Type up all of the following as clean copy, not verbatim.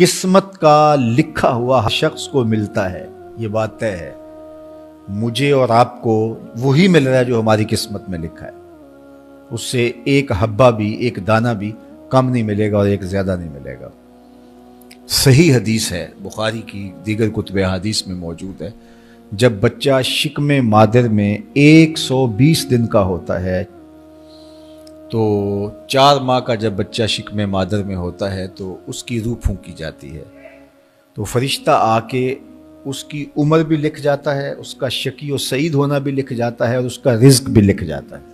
قسمت کا لکھا ہوا شخص کو ملتا ہے، یہ بات طے ہے۔ مجھے اور آپ کو وہی مل رہا ہے جو ہماری قسمت میں لکھا ہے، اس سے ایک حبہ بھی، ایک دانہ بھی کم نہیں ملے گا اور ایک زیادہ نہیں ملے گا۔ صحیح حدیث ہے، بخاری کی دیگر کتب حدیث میں موجود ہے، جب بچہ شکم مادر میں 120 دن کا ہوتا ہے، تو 4 ماہ کا جب بچہ شکم مادر میں ہوتا ہے تو اس کی روح پھونکی جاتی ہے، تو فرشتہ آ کے اس کی عمر بھی لکھ جاتا ہے، اس کا شقی و سعید ہونا بھی لکھ جاتا ہے، اور اس کا رزق بھی لکھ جاتا ہے۔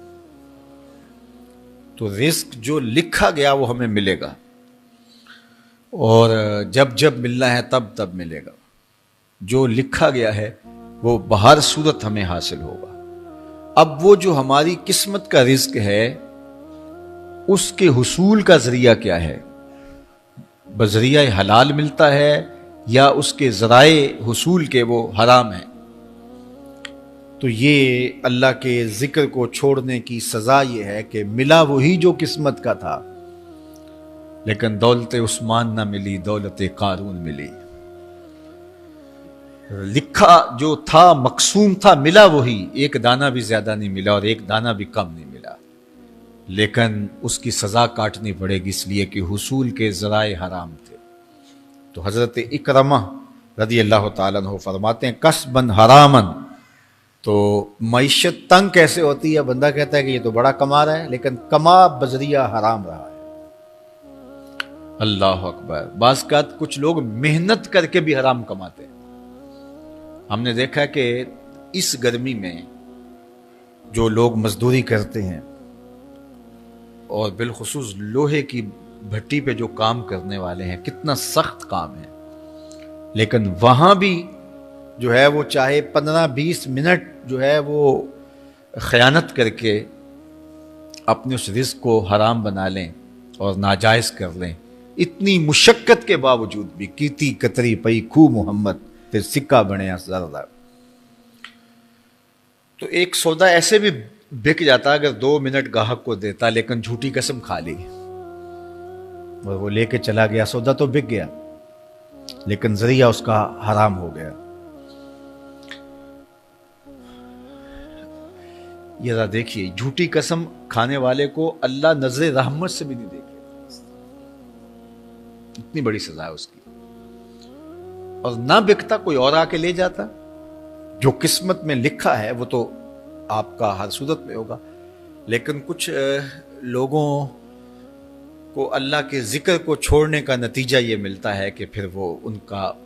تو رزق جو لکھا گیا وہ ہمیں ملے گا، اور جب جب ملنا ہے تب تب ملے گا۔ جو لکھا گیا ہے وہ بہر صورت ہمیں حاصل ہوگا۔ اب وہ جو ہماری قسمت کا رزق ہے، اس کے حصول کا ذریعہ کیا ہے؟ بذریعہ حلال ملتا ہے یا اس کے ذرائع حصول کے وہ حرام ہیں؟ تو یہ اللہ کے ذکر کو چھوڑنے کی سزا یہ ہے کہ ملا وہی جو قسمت کا تھا، لیکن دولت عثمان نہ ملی، دولت قارون ملی۔ لکھا جو تھا، مقسوم تھا، ملا وہی، ایک دانہ بھی زیادہ نہیں ملا اور ایک دانہ بھی کم نہیں ملا، لیکن اس کی سزا کاٹنی پڑے گی، اس لیے کہ حصول کے ذرائع حرام تھے۔ تو حضرت اکرمہ رضی اللہ تعالیٰ عنہ فرماتے ہیں کسبن حرامن، تو معیشت تنگ کیسے ہوتی ہے؟ بندہ کہتا ہے کہ یہ تو بڑا کما رہا ہے، لیکن کما بذریعہ حرام رہا ہے۔ اللہ اکبر۔ بعض اوقات کچھ لوگ محنت کر کے بھی حرام کماتے ہیں۔ ہم نے دیکھا کہ اس گرمی میں جو لوگ مزدوری کرتے ہیں، اور بالخصوص لوہے کی بھٹی پہ جو کام کرنے والے ہیں، کتنا سخت کام ہے، لیکن وہاں بھی جو ہے وہ چاہے 15-20 منٹ جو ہے وہ خیانت کر کے اپنے اس رزق کو حرام بنا لیں اور ناجائز کر لیں، اتنی مشقت کے باوجود بھی۔ کیتی کتری پئی کھو محمد پھر سکہ بنیا زردہ۔ تو ایک سودا ایسے بھی بک جاتا اگر 2 منٹ گاہک کو دیتا، لیکن جھوٹی قسم کھا لی اور وہ لے کے چلا گیا، سودا تو بک گیا لیکن ذریعہ اس کا حرام ہو گیا۔ یہ ذرا دیکھیے، جھوٹی قسم کھانے والے کو اللہ نظر رحمت سے بھی نہیں دیکھے، اتنی بڑی سزا ہے اس کی، اور نہ بکتا کوئی اور آ کے لے جاتا۔ جو قسمت میں لکھا ہے وہ تو آپ کا ہر صورت میں ہوگا، لیکن کچھ لوگوں کو اللہ کے ذکر کو چھوڑنے کا نتیجہ یہ ملتا ہے کہ پھر وہ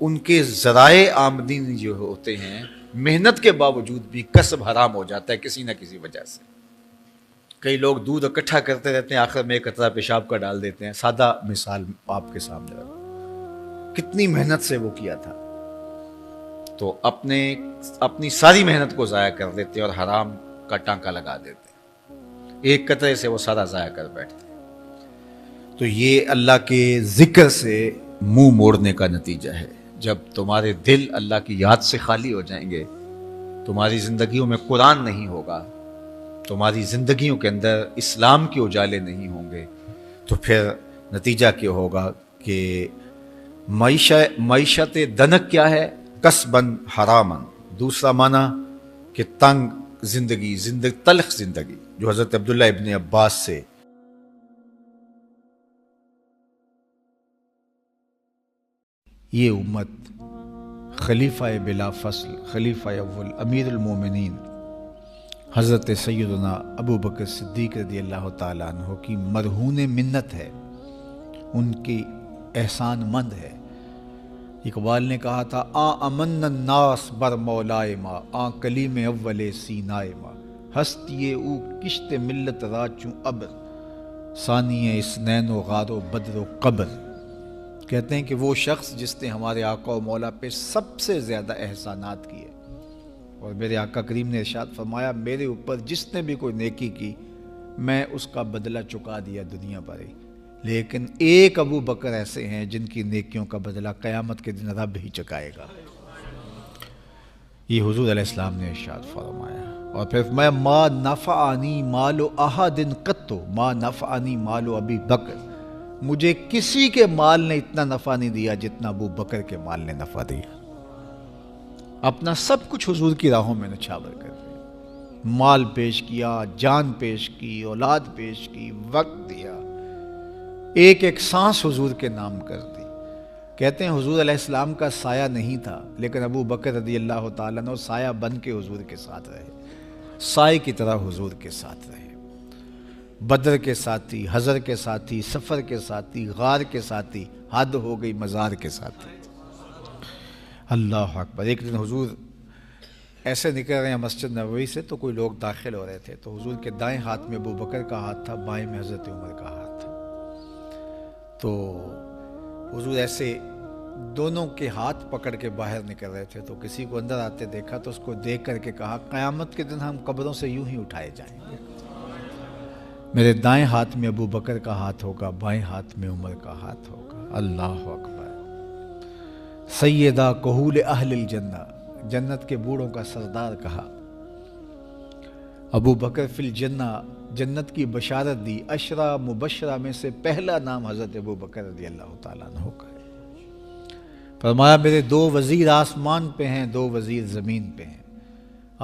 ان کے ذرائع آمدنی جو ہوتے ہیں، محنت کے باوجود بھی کسب حرام ہو جاتا ہے کسی نہ کسی وجہ سے۔ کئی لوگ دودھ اکٹھا کرتے رہتے ہیں، آخر میں ایک قطرہ پیشاب کا ڈال دیتے ہیں۔ سادہ مثال آپ کے سامنے رکھوں، کتنی محنت سے وہ کیا تھا، تو اپنی ساری محنت کو ضائع کر دیتے اور حرام کا ٹانکا لگا دیتے، ایک قطرے سے وہ سارا ضائع کر بیٹھتے۔ تو یہ اللہ کے ذکر سے منہ موڑنے کا نتیجہ ہے۔ جب تمہارے دل اللہ کی یاد سے خالی ہو جائیں گے، تمہاری زندگیوں میں قرآن نہیں ہوگا، تمہاری زندگیوں کے اندر اسلام کے اجالے نہیں ہوں گے، تو پھر نتیجہ کیا ہوگا کہ معیشت دنک کیا ہے؟ کسبن حرامن۔ دوسرا معنی کہ تنگ زندگی، تلخ زندگی، جو حضرت عبداللہ ابن عباس سے یہ امت خلیفہ بلا فصل، خلیفہ اول، امیر المومنین حضرت سیدنا ابو بکر صدیق رضی اللہ تعالیٰ عنہ کی مرہون منت ہے، ان کی احسان مند ہے۔ اقبال نے کہا تھا امن الناس بر مولائے ما، کلیم اول سینائے ما، ہستی او کشت ملت را چوں ابر، ثانی اسنین و غار و بدر و قبر۔ کہتے ہیں کہ وہ شخص جس نے ہمارے آقا و مولا پہ سب سے زیادہ احسانات کیے، اور میرے آقا کریم نے ارشاد فرمایا میرے اوپر جس نے بھی کوئی نیکی کی میں اس کا بدلہ چکا دیا دنیا پر ہی، لیکن ایک ابو بکر ایسے ہیں جن کی نیکیوں کا بدلہ قیامت کے دن رب ہی چکائے گا۔ یہ حضور علیہ السلام نے ارشاد فرمایا، اور پھر فرمایا ما نفعنی مال احد قط، ما نفعنی مال ابی بکر، مجھے کسی کے مال نے اتنا نفع نہیں دیا جتنا ابو بکر کے مال نے نفع دیا. اپنا سب کچھ حضور کی راہوں میں نچھاور کر دیا، مال پیش کیا، جان پیش کی، اولاد پیش کی، وقت دیا، ایک ایک سانس حضور کے نام کر دی. کہتے ہیں حضور علیہ السلام کا سایہ نہیں تھا، لیکن ابو بکر رضی اللہ تعالیٰ عنہ سایہ بن کے حضور کے ساتھ رہے، سائے کی طرح حضور کے ساتھ رہے. بدر کے ساتھی، حضر کے ساتھی، سفر کے ساتھی، غار کے ساتھی، حد ہو گئی مزار کے ساتھی. اللہ اکبر. ایک دن حضور ایسے نکل رہے ہیں مسجد نبوی سے تو کوئی لوگ داخل ہو رہے تھے، تو حضور کے دائیں ہاتھ میں ابو بکر کا ہاتھ تھا، بائیں میں حضرت عمر کا ہاتھ تھا. تو حضور ایسے دونوں کے ہاتھ پکڑ کے باہر نکل رہے تھے، تو کسی کو اندر آتے دیکھا تو اس کو دیکھ کر کے کہا قیامت کے دن ہم قبروں سے یوں ہی اٹھائے جائیں گے، میرے دائیں ہاتھ میں ابو بکر کا ہاتھ ہوگا، بائیں ہاتھ میں عمر کا ہاتھ ہوگا. اللہ اکبر. سیدہ کہول اہل الجنہ، جنت کے بوڑھوں کا سردار کہا. ابو بکر فی الجنہ، جنت کی بشارت دی. عشرہ مبشرہ میں سے پہلا نام حضرت ابو بکر رضی اللہ تعالیٰ عنہ کا ہے. فرمایا میرے 2 وزیر آسمان پہ ہیں، 2 وزیر زمین پہ ہیں.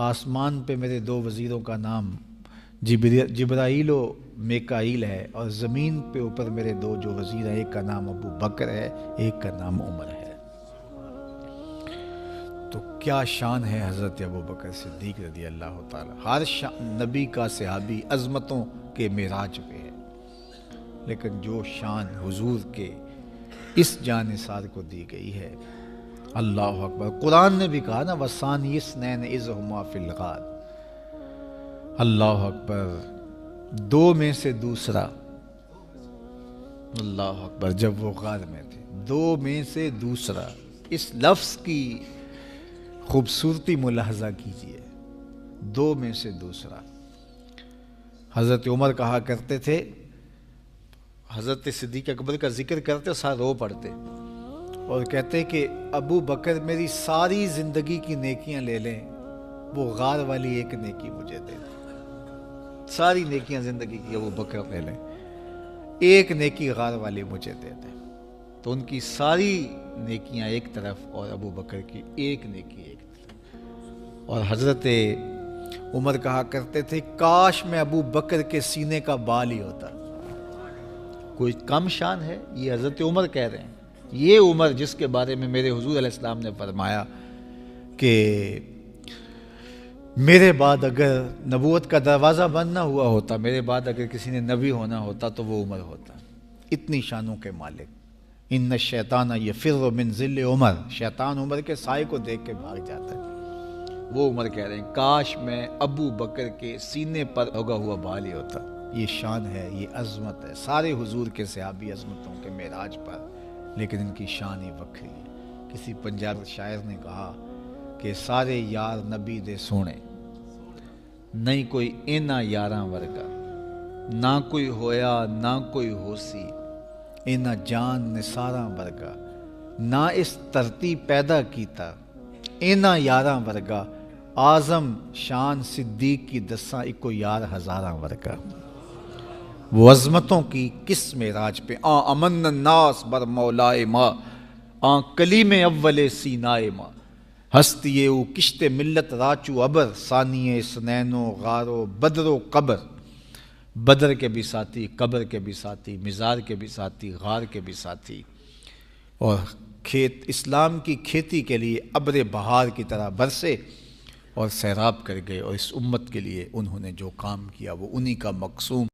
آسمان پہ میرے 2 وزیروں کا نام جبرائیل و میکائیل ہے، اور زمین پہ اوپر میرے 2 جو وزیر ہیں، ایک کا نام ابو بکر ہے، ایک کا نام عمر ہے. تو کیا شان ہے حضرت ابو بکر صدیق رضی اللہ تعالیٰ. ہر نبی کا صحابی عظمتوں کے معراج پہ ہے، لیکن جو شان حضور کے اس جان نثار کو دی گئی ہے، اللہ اکبر. قرآن نے بھی کہا نا وَثَانِيَ اثْنَيْنِ إِذْ هُمَا فِي الْغَارِ. اللہ اکبر. 2 میں سے دوسرا، اللہ اکبر. جب وہ غار میں تھے، 2 میں سے دوسرا. اس لفظ کی خوبصورتی ملاحظہ کیجئے، 2 میں سے دوسرا. حضرت عمر کہا کرتے تھے، حضرت صدیق اکبر کا ذکر کرتے ساتھ رو پڑتے اور کہتے کہ ابو بکر میری ساری زندگی کی نیکیاں لے لیں، وہ غار والی ایک نیکی مجھے دے دیں. ساری نیکیاں زندگی کی ابو بکر لے لیں، ایک نیکی غار والی مجھے دے دیں. تو ان کی ساری نیکیاں ایک طرف اور ابو بکر کی ایک نیکی ایک طرف. اور حضرت عمر کہا کرتے تھے کاش میں ابو بکر کے سینے کا بال ہی ہوتا. کوئی کم شان ہے؟ یہ حضرت عمر کہہ رہے ہیں. یہ عمر جس کے بارے میں میرے حضور علیہ السلام نے فرمایا کہ میرے بعد اگر نبوت کا دروازہ بند نہ ہوا ہوتا، میرے بعد اگر کسی نے نبی ہونا ہوتا تو وہ عمر ہوتا. اتنی شانوں کے مالک. ان الشیطان یفر من ظل عمر، شیطان عمر کے سائے کو دیکھ کے بھاگ جاتا ہے. وہ عمر کہہ رہے ہیں کاش میں ابو بکر کے سینے پر لگا ہوا بال ہی ہوتا. یہ شان ہے، یہ عظمت ہے. سارے حضور کے صحابی عظمتوں کے معراج پر، لیکن ان کی شان ہی وکری ہے. کسی پنجاب شاعر نے کہا کہ سارے یار نبی دے سونے، نہیں کوئی اینا یاراں ورگا، نہ کوئی ہویا نہ کوئی ہوسی، اینا جان نثاراں ورگا، نہ اس دھرتی پیدا کیتا، اینا یاراں ورگا، اعظم شان صدیق کی دساں اکو یار ہزاراں ورگا. وہ عظمتوں کی کس معراج پہ امن الناس بر مولائے ماں، کلیم اول سینائے ماں، ہستی او کشت ملت راچو ابر، ثانی سنین و غار و بدر و قبر. بدر کے بھی ساتھی، قبر کے بھی ساتھی، مزار کے بھی ساتھی، غار کے بھی ساتھی. اور اسلام کی کھیتی کے لیے ابر بہار کی طرح برسے اور سیراب کر گئے. اور اس امت کے لیے انہوں نے جو کام کیا وہ انہی کا مقصوم